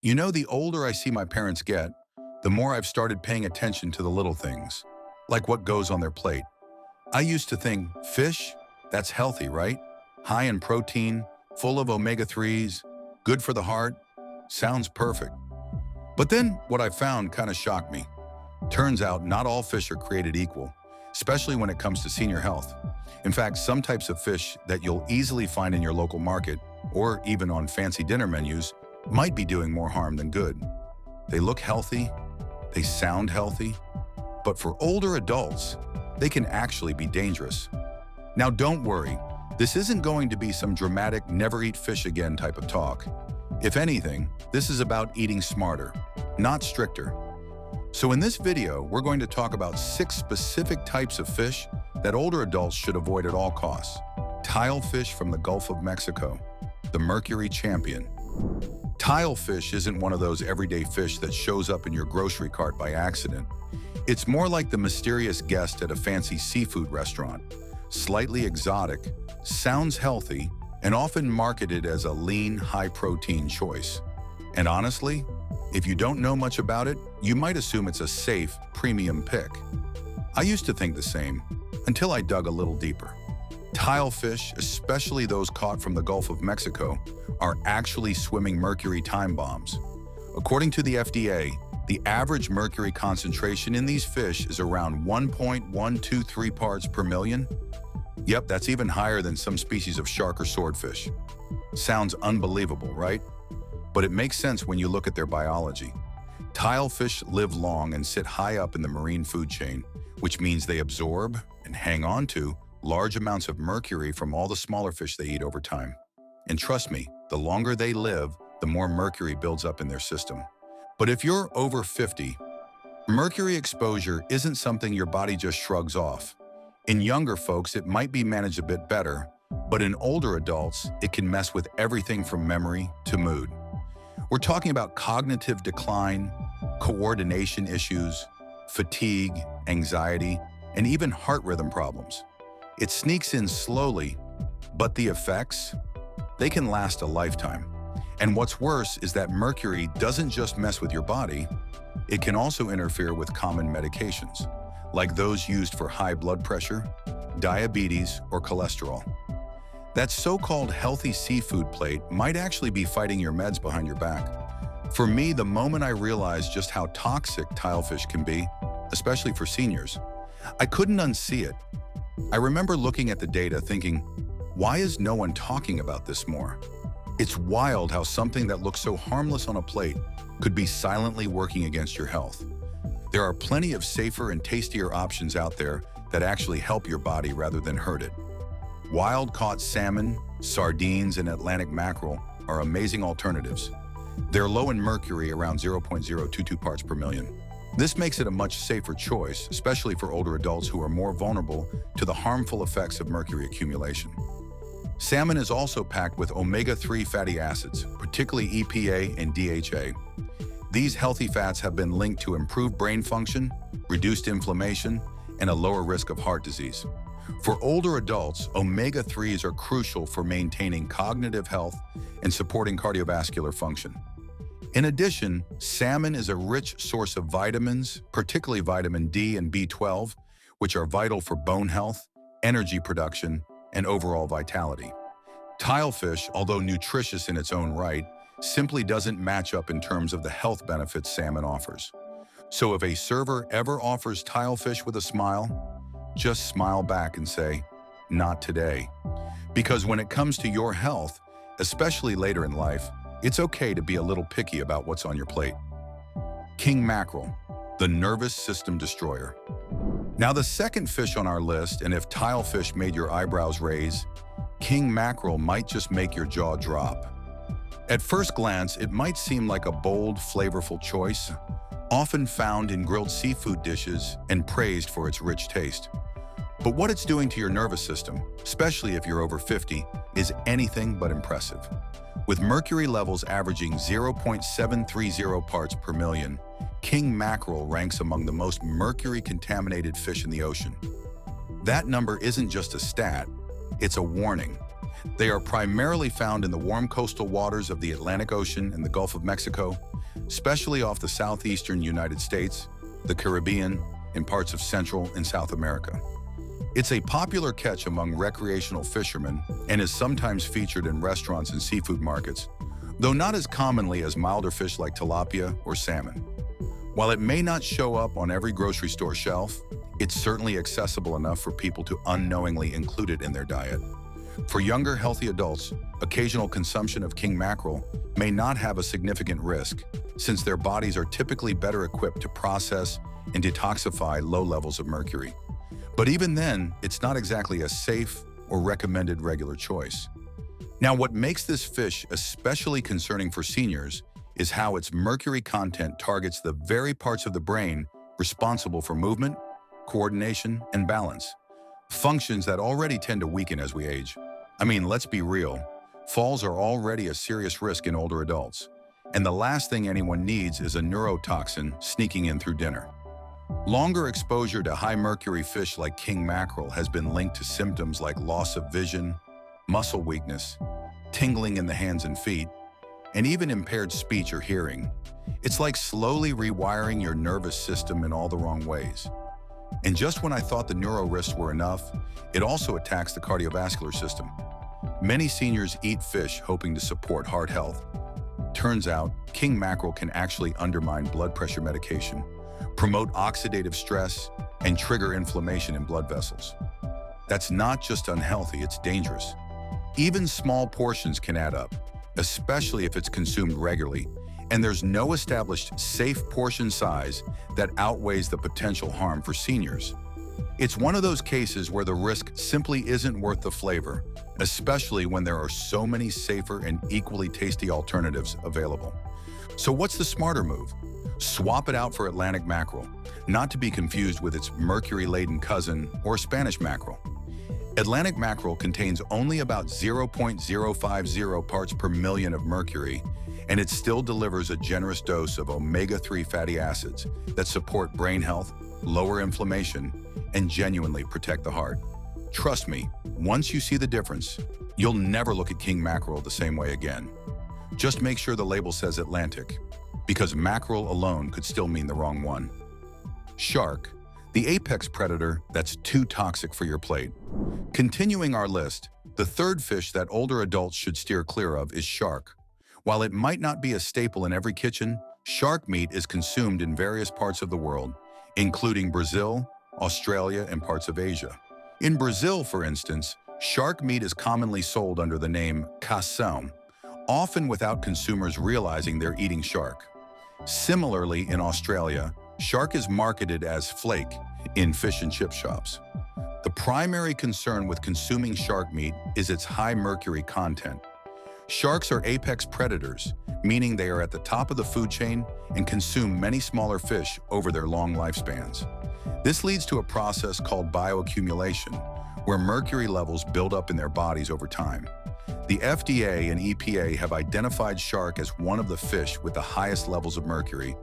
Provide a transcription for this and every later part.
You know, the older I see my parents get, the more I've started paying attention to the little things, like what goes on their plate. I used to think, fish? That's healthy, right? High in protein, full of omega-3s, good for the heart. Sounds perfect. But then what I found kind of shocked me. Turns out not all fish are created equal, especially when it comes to senior health. In fact, some types of fish that you'll easily find in your local market or even on fancy dinner menus might be doing more harm than good. They look healthy, they sound healthy, but for older adults, they can actually be dangerous. Now don't worry, this isn't going to be some dramatic never eat fish again type of talk. If anything, this is about eating smarter, not stricter. So in this video, we're going to talk about 6 specific types of fish that older adults should avoid at all costs. Tilefish from the Gulf of Mexico, the mercury champion. Tilefish isn't one of those everyday fish that shows up in your grocery cart by accident. It's more like the mysterious guest at a fancy seafood restaurant. Slightly exotic, sounds healthy, and often marketed as a lean, high-protein choice. And honestly, if you don't know much about it, you might assume it's a safe, premium pick. I used to think the same, until I dug a little deeper. Tilefish, especially those caught from the Gulf of Mexico, are actually swimming mercury time bombs. According to the FDA, the average mercury concentration in these fish is around 1.123 parts per million. Yep, that's even higher than some species of shark or swordfish. Sounds unbelievable, right? But it makes sense when you look at their biology. Tilefish live long and sit high up in the marine food chain, which means they absorb and hang on to large amounts of mercury from all the smaller fish they eat over time. And trust me, the longer they live, the more mercury builds up in their system. But if you're over 50, mercury exposure isn't something your body just shrugs off. In younger folks, it might be managed a bit better, but in older adults, it can mess with everything from memory to mood. We're talking about cognitive decline, coordination issues, fatigue, anxiety, and even heart rhythm problems. It sneaks in slowly, but the effects, they can last a lifetime. And what's worse is that mercury doesn't just mess with your body, it can also interfere with common medications, like those used for high blood pressure, diabetes, or cholesterol. That so-called healthy seafood plate might actually be fighting your meds behind your back. For me, the moment I realized just how toxic tilefish can be, especially for seniors, I couldn't unsee it. I remember looking at the data thinking, why is no one talking about this more? It's wild how something that looks so harmless on a plate could be silently working against your health. There are plenty of safer and tastier options out there that actually help your body rather than hurt it. Wild-caught salmon, sardines, and Atlantic mackerel are amazing alternatives. They're low in mercury, around 0.022 parts per million. This makes it a much safer choice, especially for older adults who are more vulnerable to the harmful effects of mercury accumulation. Salmon is also packed with omega-3 fatty acids, particularly EPA and DHA. These healthy fats have been linked to improved brain function, reduced inflammation, and a lower risk of heart disease. For older adults, omega-3s are crucial for maintaining cognitive health and supporting cardiovascular function. In addition, salmon is a rich source of vitamins, particularly vitamin D and B12, which are vital for bone health, energy production, and overall vitality. Tilefish, although nutritious in its own right, simply doesn't match up in terms of the health benefits salmon offers. So if a server ever offers tilefish with a smile, just smile back and say, not today. Because when it comes to your health, especially later in life, it's okay to be a little picky about what's on your plate. King mackerel, the nervous system destroyer. Now the second fish on our list, and if tilefish made your eyebrows raise, king mackerel might just make your jaw drop. At first glance, it might seem like a bold, flavorful choice, often found in grilled seafood dishes and praised for its rich taste. But what it's doing to your nervous system, especially if you're over 50, is anything but impressive. With mercury levels averaging 0.730 parts per million, king mackerel ranks among the most mercury-contaminated fish in the ocean. That number isn't just a stat, it's a warning. They are primarily found in the warm coastal waters of the Atlantic Ocean and the Gulf of Mexico, especially off the southeastern United States, the Caribbean, and parts of Central and South America. It's a popular catch among recreational fishermen and is sometimes featured in restaurants and seafood markets, though not as commonly as milder fish like tilapia or salmon. While it may not show up on every grocery store shelf, it's certainly accessible enough for people to unknowingly include it in their diet. For younger, healthy adults, occasional consumption of king mackerel may not have a significant risk, since their bodies are typically better equipped to process and detoxify low levels of mercury. But even then, it's not exactly a safe or recommended regular choice. Now, what makes this fish especially concerning for seniors is how its mercury content targets the very parts of the brain responsible for movement, coordination, and balance, functions that already tend to weaken as we age. I mean, let's be real, falls are already a serious risk in older adults, and the last thing anyone needs is a neurotoxin sneaking in through dinner. Longer exposure to high mercury fish like king mackerel has been linked to symptoms like loss of vision, muscle weakness, tingling in the hands and feet, and even impaired speech or hearing. It's like slowly rewiring your nervous system in all the wrong ways. And just when I thought the neuro risks were enough, it also attacks the cardiovascular system. Many seniors eat fish hoping to support heart health. Turns out, king mackerel can actually undermine blood pressure medication, promote oxidative stress, and trigger inflammation in blood vessels. That's not just unhealthy, it's dangerous. Even small portions can add up, especially if it's consumed regularly, and there's no established safe portion size that outweighs the potential harm for seniors. It's one of those cases where the risk simply isn't worth the flavor, especially when there are so many safer and equally tasty alternatives available. So what's the smarter move? Swap it out for Atlantic mackerel, not to be confused with its mercury-laden cousin or Spanish mackerel. Atlantic mackerel contains only about 0.050 parts per million of mercury, and it still delivers a generous dose of omega-3 fatty acids that support brain health, lower inflammation, and genuinely protect the heart. Trust me, once you see the difference, you'll never look at king mackerel the same way again. Just make sure the label says Atlantic, because mackerel alone could still mean the wrong one. Shark, the apex predator that's too toxic for your plate. Continuing our list, the third fish that older adults should steer clear of is shark. While it might not be a staple in every kitchen, shark meat is consumed in various parts of the world, including Brazil, Australia, and parts of Asia. In Brazil, for instance, shark meat is commonly sold under the name cação, often without consumers realizing they're eating shark. Similarly, in Australia, shark is marketed as flake in fish and chip shops. The primary concern with consuming shark meat is its high mercury content. Sharks are apex predators, meaning they are at the top of the food chain and consume many smaller fish over their long lifespans. This leads to a process called bioaccumulation, where mercury levels build up in their bodies over time. The FDA and EPA have identified shark as one of the fish with the highest levels of mercury,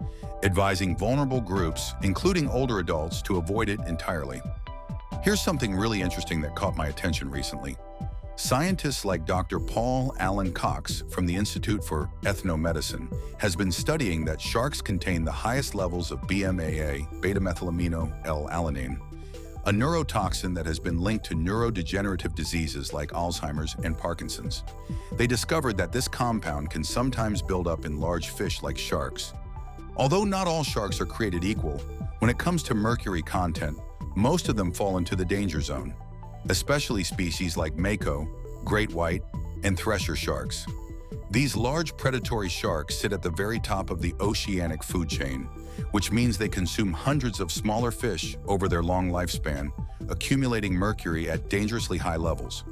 advising vulnerable groups, including older adults, to avoid it entirely. Here's something really interesting that caught my attention recently. Scientists like Dr. Paul Alan Cox from the Institute for Ethnomedicine has been studying that sharks contain the highest levels of BMAA, beta-methylamino L-alanine, a neurotoxin that has been linked to neurodegenerative diseases like Alzheimer's and Parkinson's. They discovered that this compound can sometimes build up in large fish like sharks. Although not all sharks are created equal, when it comes to mercury content, most of them fall into the danger zone, especially species like mako, great white, and thresher sharks. These large predatory sharks sit at the very top of the oceanic food chain, which means they consume hundreds of smaller fish over their long lifespan, accumulating mercury at dangerously high levels.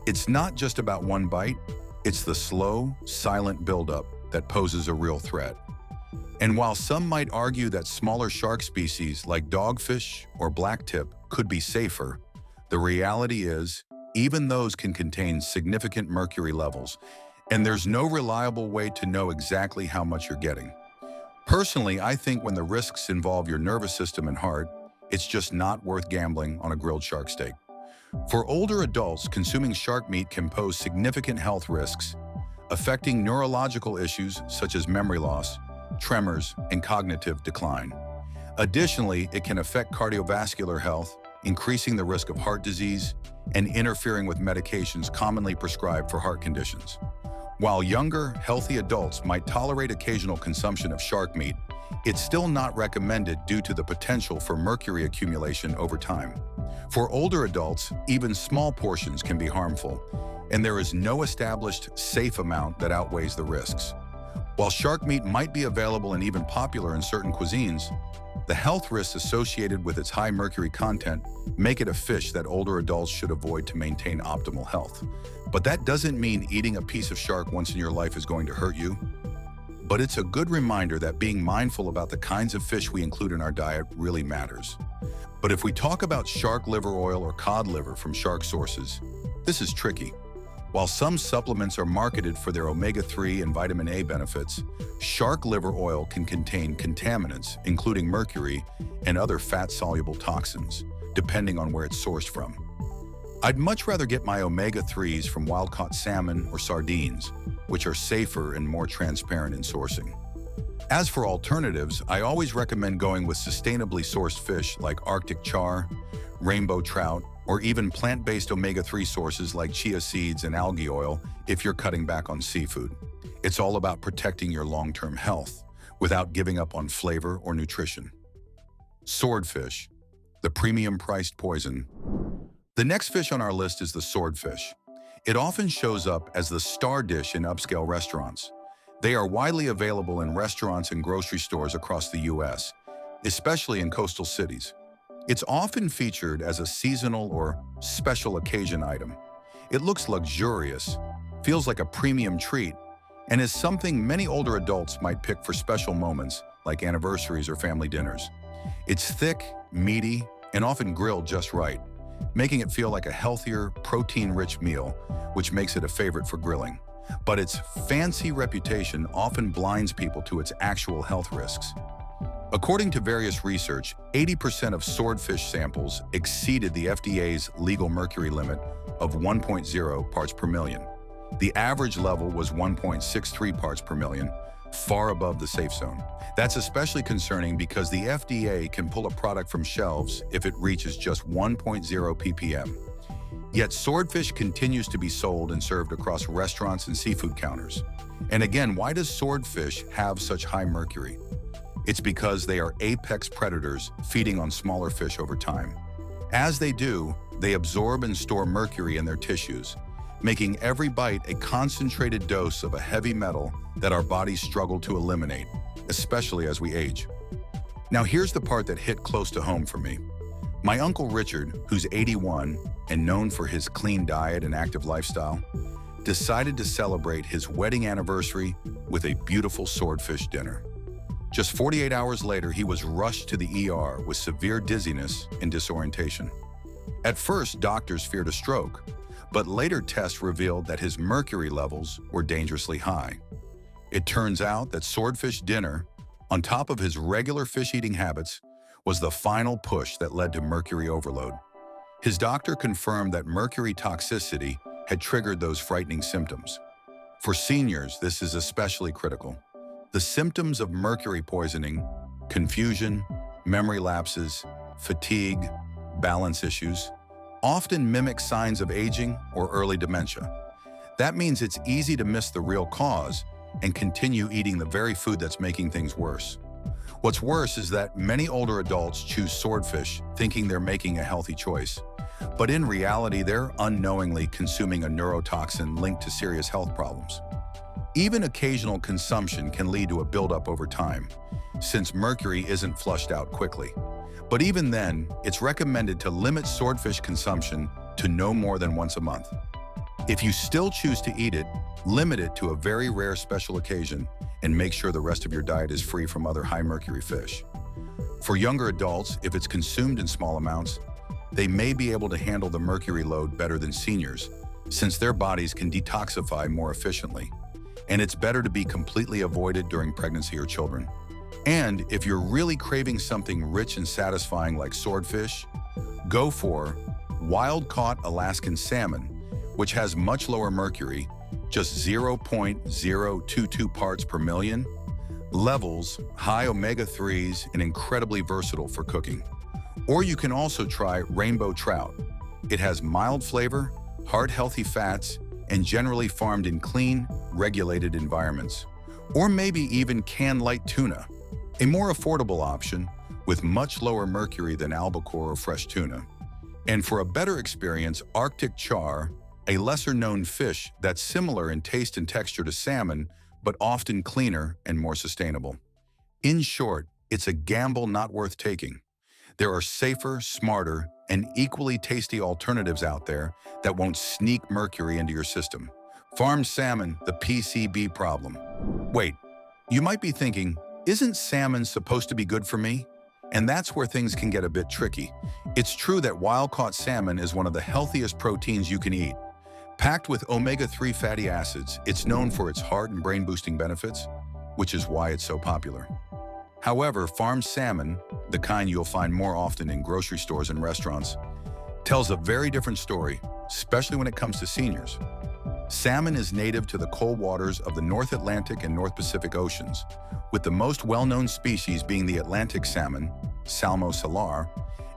It's not just about one bite, it's the slow, silent buildup that poses a real threat. And while some might argue that smaller shark species like dogfish or blacktip could be safer, the reality is, even those can contain significant mercury levels, and there's no reliable way to know exactly how much you're getting. Personally, I think when the risks involve your nervous system and heart, it's just not worth gambling on a grilled shark steak. For older adults, consuming shark meat can pose significant health risks, affecting neurological issues such as memory loss, tremors, and cognitive decline. Additionally, it can affect cardiovascular health, increasing the risk of heart disease and interfering with medications commonly prescribed for heart conditions. While younger, healthy adults might tolerate occasional consumption of shark meat, it's still not recommended due to the potential for mercury accumulation over time. For older adults, even small portions can be harmful, and there is no established safe amount that outweighs the risks. While shark meat might be available and even popular in certain cuisines, the health risks associated with its high mercury content make it a fish that older adults should avoid to maintain optimal health. But that doesn't mean eating a piece of shark once in your life is going to hurt you. But it's a good reminder that being mindful about the kinds of fish we include in our diet really matters. But if we talk about shark liver oil or cod liver from shark sources, this is tricky. While some supplements are marketed for their omega-3 and vitamin A benefits, shark liver oil can contain contaminants, including mercury and other fat-soluble toxins, depending on where it's sourced from. I'd much rather get my omega-3s from wild-caught salmon or sardines, which are safer and more transparent in sourcing. As for alternatives, I always recommend going with sustainably sourced fish like Arctic char, rainbow trout, or even plant-based omega-3 sources like chia seeds and algae oil if you're cutting back on seafood. It's all about protecting your long-term health without giving up on flavor or nutrition. Swordfish, the premium-priced poison. The next fish on our list is the swordfish. It often shows up as the star dish in upscale restaurants. They are widely available in restaurants and grocery stores across the U.S., especially in coastal cities. It's often featured as a seasonal or special occasion item. It looks luxurious, feels like a premium treat, and is something many older adults might pick for special moments like anniversaries or family dinners. It's thick, meaty, and often grilled just right, making it feel like a healthier, protein-rich meal, which makes it a favorite for grilling. But its fancy reputation often blinds people to its actual health risks. According to various research, 80% of swordfish samples exceeded the FDA's legal mercury limit of 1.0 parts per million. The average level was 1.63 parts per million, far above the safe zone. That's especially concerning because the FDA can pull a product from shelves if it reaches just 1.0 ppm. Yet swordfish continues to be sold and served across restaurants and seafood counters. And again, why does swordfish have such high mercury? It's because they are apex predators feeding on smaller fish over time. As they do, they absorb and store mercury in their tissues, making every bite a concentrated dose of a heavy metal that our bodies struggle to eliminate, especially as we age. Now here's the part that hit close to home for me. My Uncle Richard, who's 81 and known for his clean diet and active lifestyle, decided to celebrate his wedding anniversary with a beautiful swordfish dinner. Just 48 hours later, he was rushed to the ER with severe dizziness and disorientation. At first, doctors feared a stroke, but later tests revealed that his mercury levels were dangerously high. It turns out that swordfish dinner, on top of his regular fish-eating habits, was the final push that led to mercury overload. His doctor confirmed that mercury toxicity had triggered those frightening symptoms. For seniors, this is especially critical. The symptoms of mercury poisoning, confusion, memory lapses, fatigue, balance issues, often mimic signs of aging or early dementia. That means it's easy to miss the real cause and continue eating the very food that's making things worse. What's worse is that many older adults choose swordfish thinking they're making a healthy choice, but in reality, they're unknowingly consuming a neurotoxin linked to serious health problems. Even occasional consumption can lead to a buildup over time, since mercury isn't flushed out quickly. But even then, it's recommended to limit swordfish consumption to no more than once a month. If you still choose to eat it, limit it to a very rare special occasion and make sure the rest of your diet is free from other high mercury fish. For younger adults, if it's consumed in small amounts, they may be able to handle the mercury load better than seniors, since their bodies can detoxify more efficiently. And it's better to be completely avoided during pregnancy or children. And if you're really craving something rich and satisfying like swordfish, go for wild-caught Alaskan salmon, which has much lower mercury, just 0.022 parts per million, levels, high omega-3s, and incredibly versatile for cooking. Or you can also try rainbow trout. It has mild flavor, heart-healthy fats, and generally farmed in clean, regulated environments. Or maybe even canned light tuna, a more affordable option with much lower mercury than albacore or fresh tuna. And for a better experience, Arctic char, a lesser-known fish that's similar in taste and texture to salmon, but often cleaner and more sustainable. In short, it's a gamble not worth taking. There are safer, smarter, and equally tasty alternatives out there that won't sneak mercury into your system. Farmed salmon, the PCB problem. Wait, you might be thinking, isn't salmon supposed to be good for me? And that's where things can get a bit tricky. It's true that wild-caught salmon is one of the healthiest proteins you can eat. Packed with omega-3 fatty acids, it's known for its heart and brain-boosting benefits, which is why it's so popular. However, farmed salmon, the kind you'll find more often in grocery stores and restaurants, tells a very different story, especially when it comes to seniors. Salmon is native to the cold waters of the North Atlantic and North Pacific Oceans, with the most well-known species being the Atlantic salmon, Salmo salar,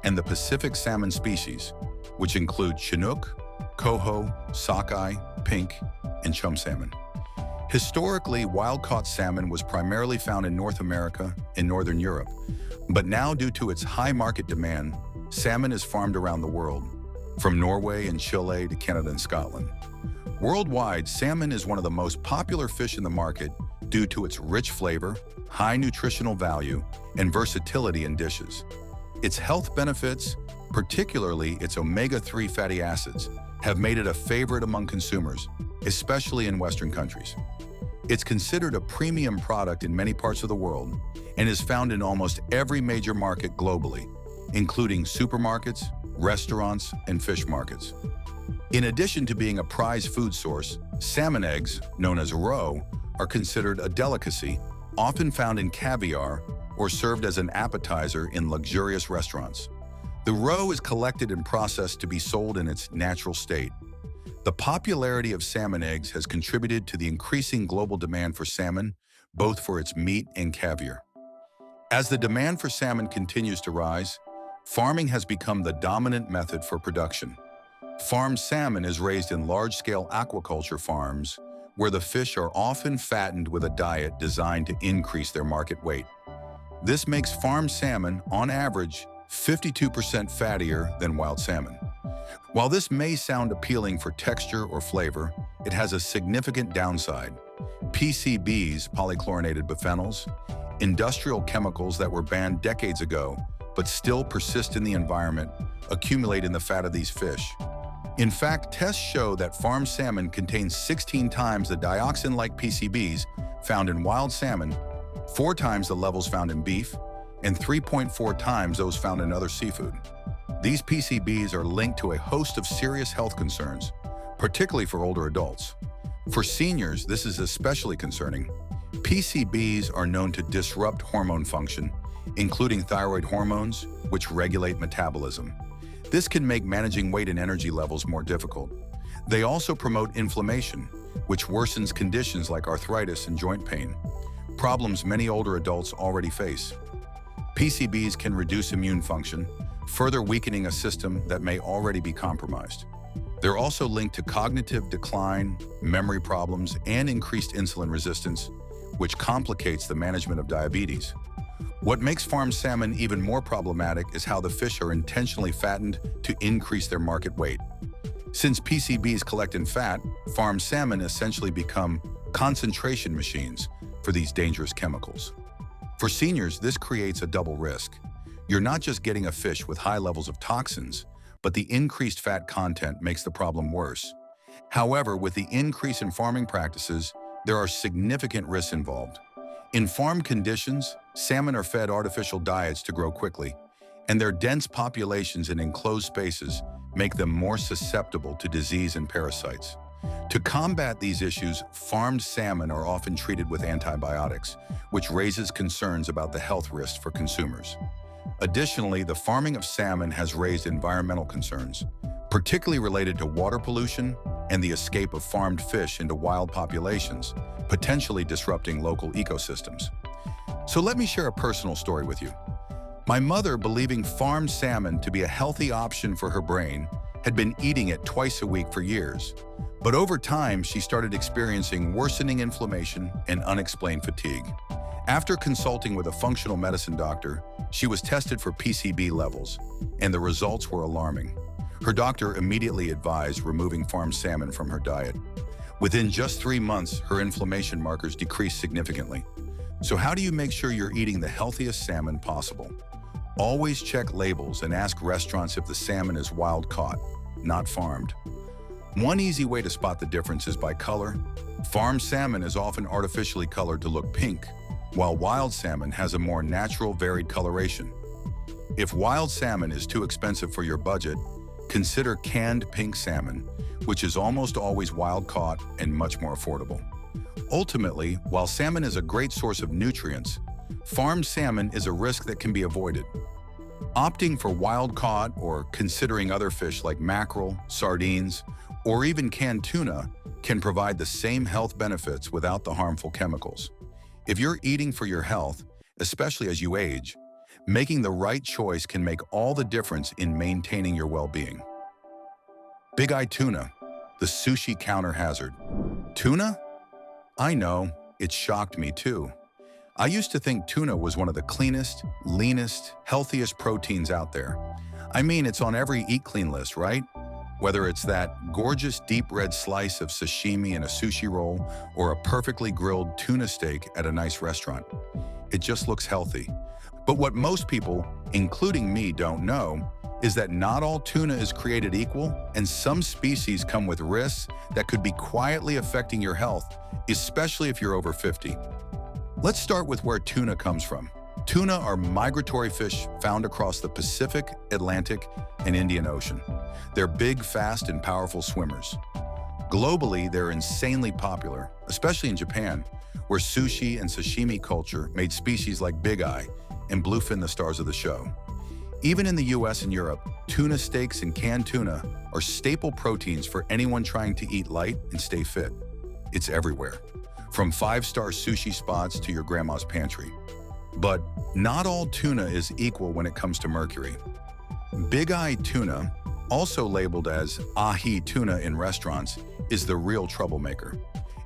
and the Pacific salmon species, which include Chinook, coho, sockeye, pink, and chum salmon. Historically, wild-caught salmon was primarily found in North America and Northern Europe, but now due to its high market demand, salmon is farmed around the world, from Norway and Chile to Canada and Scotland. Worldwide, salmon is one of the most popular fish in the market due to its rich flavor, high nutritional value, and versatility in dishes. Its health benefits, particularly its omega-3 fatty acids, have made it a favorite among consumers, especially in Western countries. It's considered a premium product in many parts of the world and is found in almost every major market globally, including supermarkets, restaurants, and fish markets. In addition to being a prized food source, salmon eggs, known as roe, are considered a delicacy, often found in caviar or served as an appetizer in luxurious restaurants. The roe is collected and processed to be sold in its natural state. The popularity of salmon eggs has contributed to the increasing global demand for salmon, both for its meat and caviar. As the demand for salmon continues to rise, farming has become the dominant method for production. Farmed salmon is raised in large-scale aquaculture farms, where the fish are often fattened with a diet designed to increase their market weight. This makes farmed salmon, on average, 52% fattier than wild salmon. While this may sound appealing for texture or flavor, it has a significant downside. PCBs, polychlorinated biphenyls, industrial chemicals that were banned decades ago, but still persist in the environment, accumulate in the fat of these fish. In fact, tests show that farmed salmon contains 16 times the dioxin-like PCBs found in wild salmon, 4 times the levels found in beef, and 3.4 times those found in other seafood. These PCBs are linked to a host of serious health concerns, particularly for older adults. For seniors, this is especially concerning. PCBs are known to disrupt hormone function, including thyroid hormones, which regulate metabolism. This can make managing weight and energy levels more difficult. They also promote inflammation, which worsens conditions like arthritis and joint pain, problems many older adults already face. PCBs can reduce immune function, further weakening a system that may already be compromised. They're also linked to cognitive decline, memory problems, and increased insulin resistance, which complicates the management of diabetes. What makes farmed salmon even more problematic is how the fish are intentionally fattened to increase their market weight. Since PCBs collect in fat, farmed salmon essentially become concentration machines for these dangerous chemicals. For seniors, this creates a double risk. You're not just getting a fish with high levels of toxins, but the increased fat content makes the problem worse. However, with the increase in farming practices, there are significant risks involved. In farm conditions, salmon are fed artificial diets to grow quickly, and their dense populations in enclosed spaces make them more susceptible to disease and parasites. To combat these issues, farmed salmon are often treated with antibiotics, which raises concerns about the health risks for consumers. Additionally, the farming of salmon has raised environmental concerns. particularly related to water pollution and the escape of farmed fish into wild populations, potentially disrupting local ecosystems. So let me share a personal story with you. My mother, believing farmed salmon to be a healthy option for her brain, had been eating it twice a week for years. But over time, she started experiencing worsening inflammation and unexplained fatigue. After consulting with a functional medicine doctor, she was tested for PCB levels, and the results were alarming. Her doctor immediately advised removing farmed salmon from her diet. Within just 3 months, her inflammation markers decreased significantly. So how do you make sure you're eating the healthiest salmon possible? Always check labels and ask restaurants if the salmon is wild-caught, not farmed. One easy way to spot the difference is by color. Farmed salmon is often artificially colored to look pink, while wild salmon has a more natural, varied coloration. If wild salmon is too expensive for your budget, consider canned pink salmon, which is almost always wild-caught and much more affordable. Ultimately, while salmon is a great source of nutrients, farmed salmon is a risk that can be avoided. Opting for wild-caught or considering other fish like mackerel, sardines, or even canned tuna can provide the same health benefits without the harmful chemicals. If you're eating for your health, especially as you age, making the right choice can make all the difference in maintaining your well-being. Big-eye tuna, the sushi counter-hazard. Tuna? I know, it shocked me too. I used to think tuna was one of the cleanest, leanest, healthiest proteins out there. I mean, it's on every eat clean list, right? Whether it's that gorgeous deep red slice of sashimi in a sushi roll or a perfectly grilled tuna steak at a nice restaurant. It just looks healthy. But what most people, including me, don't know is that not all tuna is created equal, and some species come with risks that could be quietly affecting your health, especially if you're over 50. Let's start with where tuna comes from. Tuna are migratory fish found across the Pacific, Atlantic, and Indian Ocean. They're big, fast, and powerful swimmers. Globally, they're insanely popular, especially in Japan, where sushi and sashimi culture made species like Big Eye and bluefin the stars of the show. Even in the US and Europe, tuna steaks and canned tuna are staple proteins for anyone trying to eat light and stay fit. It's everywhere, from 5-star sushi spots to your grandma's pantry. But not all tuna is equal when it comes to mercury. Big-eye tuna, also labeled as ahi tuna in restaurants, is the real troublemaker.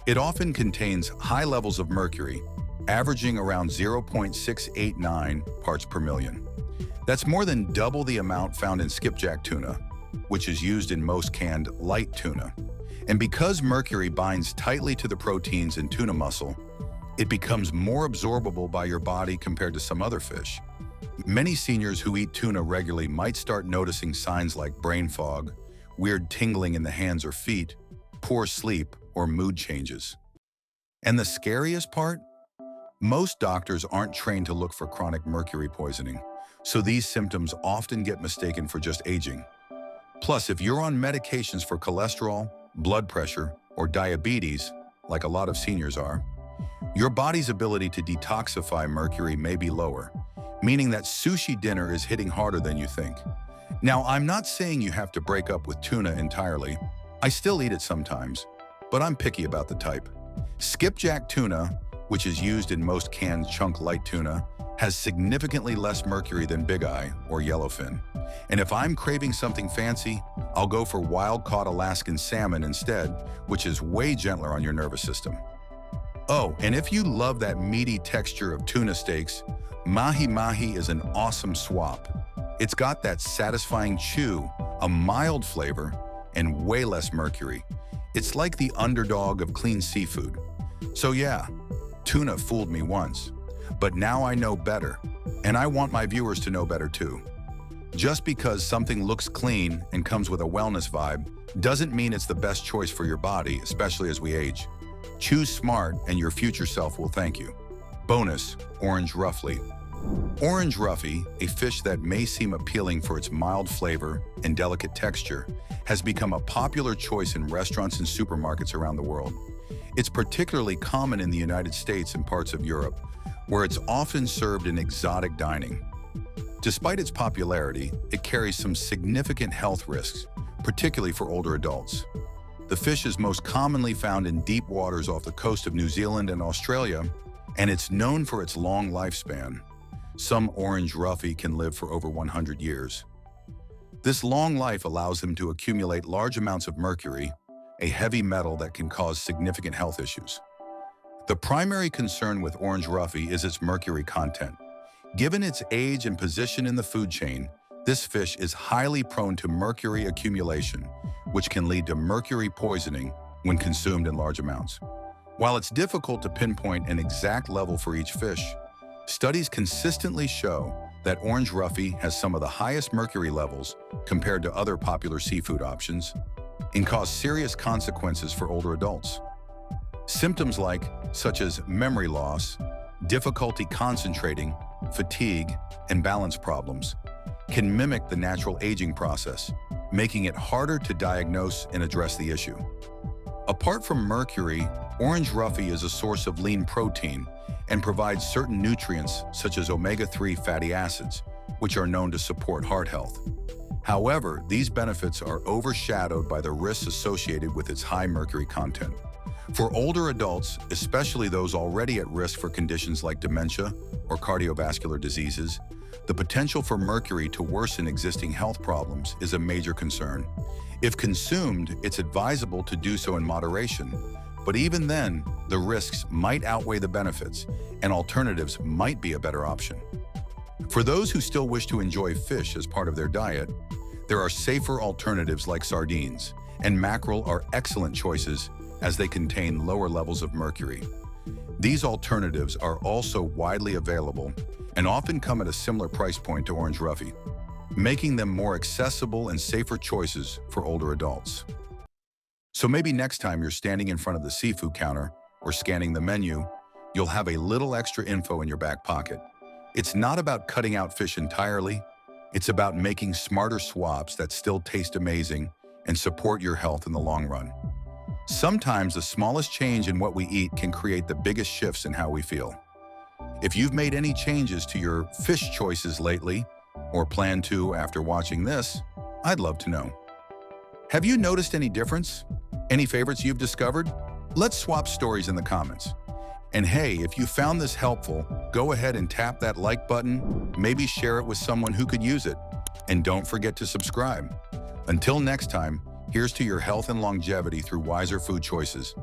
It often contains high levels of mercury, averaging around 0.689 parts per million. That's more than double the amount found in skipjack tuna, which is used in most canned light tuna. And because mercury binds tightly to the proteins in tuna muscle, it becomes more absorbable by your body compared to some other fish. Many seniors who eat tuna regularly might start noticing signs like brain fog, weird tingling in the hands or feet, poor sleep, or mood changes. And the scariest part? Most doctors aren't trained to look for chronic mercury poisoning, so these symptoms often get mistaken for just aging. Plus, if you're on medications for cholesterol, blood pressure, or diabetes, like a lot of seniors are, your body's ability to detoxify mercury may be lower, meaning that sushi dinner is hitting harder than you think. Now, I'm not saying you have to break up with tuna entirely. I still eat it sometimes, but I'm picky about the type. Skipjack tuna, which is used in most canned chunk light tuna, has significantly less mercury than Big Eye or yellowfin. And if I'm craving something fancy, I'll go for wild-caught Alaskan salmon instead, which is way gentler on your nervous system. Oh, and if you love that meaty texture of tuna steaks, mahi-mahi is an awesome swap. It's got that satisfying chew, a mild flavor, and way less mercury. It's like the underdog of clean seafood. So yeah, tuna fooled me once, but now I know better, and I want my viewers to know better too. Just because something looks clean and comes with a wellness vibe doesn't mean it's the best choice for your body, especially as we age. Choose smart and your future self will thank you. Bonus, orange ruffly. Orange ruffy, a fish that may seem appealing for its mild flavor and delicate texture, has become a popular choice in restaurants and supermarkets around the world. It's particularly common in the United States and parts of Europe, where it's often served in exotic dining. Despite its popularity, it carries some significant health risks, particularly for older adults. The fish is most commonly found in deep waters off the coast of New Zealand and Australia, and it's known for its long lifespan. Some orange roughy can live for over 100 years. This long life allows them to accumulate large amounts of mercury, a heavy metal that can cause significant health issues. The primary concern with orange roughy is its mercury content. Given its age and position in the food chain, this fish is highly prone to mercury accumulation, which can lead to mercury poisoning when consumed in large amounts. While it's difficult to pinpoint an exact level for each fish, studies consistently show that orange roughy has some of the highest mercury levels compared to other popular seafood options and cause serious consequences for older adults. Symptoms such as memory loss, difficulty concentrating, fatigue, and balance problems can mimic the natural aging process, making it harder to diagnose and address the issue. Apart from mercury, orange roughy is a source of lean protein and provides certain nutrients such as omega-3 fatty acids, which are known to support heart health. However, these benefits are overshadowed by the risks associated with its high mercury content. For older adults, especially those already at risk for conditions like dementia or cardiovascular diseases, the potential for mercury to worsen existing health problems is a major concern. If consumed, it's advisable to do so in moderation, but even then, the risks might outweigh the benefits, and alternatives might be a better option. For those who still wish to enjoy fish as part of their diet, there are safer alternatives like sardines, and mackerel are excellent choices as they contain lower levels of mercury. These alternatives are also widely available and often come at a similar price point to orange roughy, making them more accessible and safer choices for older adults. So maybe next time you're standing in front of the seafood counter or scanning the menu, you'll have a little extra info in your back pocket. It's not about cutting out fish entirely. It's about making smarter swaps that still taste amazing and support your health in the long run. Sometimes the smallest change in what we eat can create the biggest shifts in how we feel. If you've made any changes to your fish choices lately, or plan to after watching this, I'd love to know. Have you noticed any difference? Any favorites you've discovered? Let's swap stories in the comments. And hey, if you found this helpful, go ahead and tap that like button, maybe share it with someone who could use it. And don't forget to subscribe. Until next time, here's to your health and longevity through wiser food choices.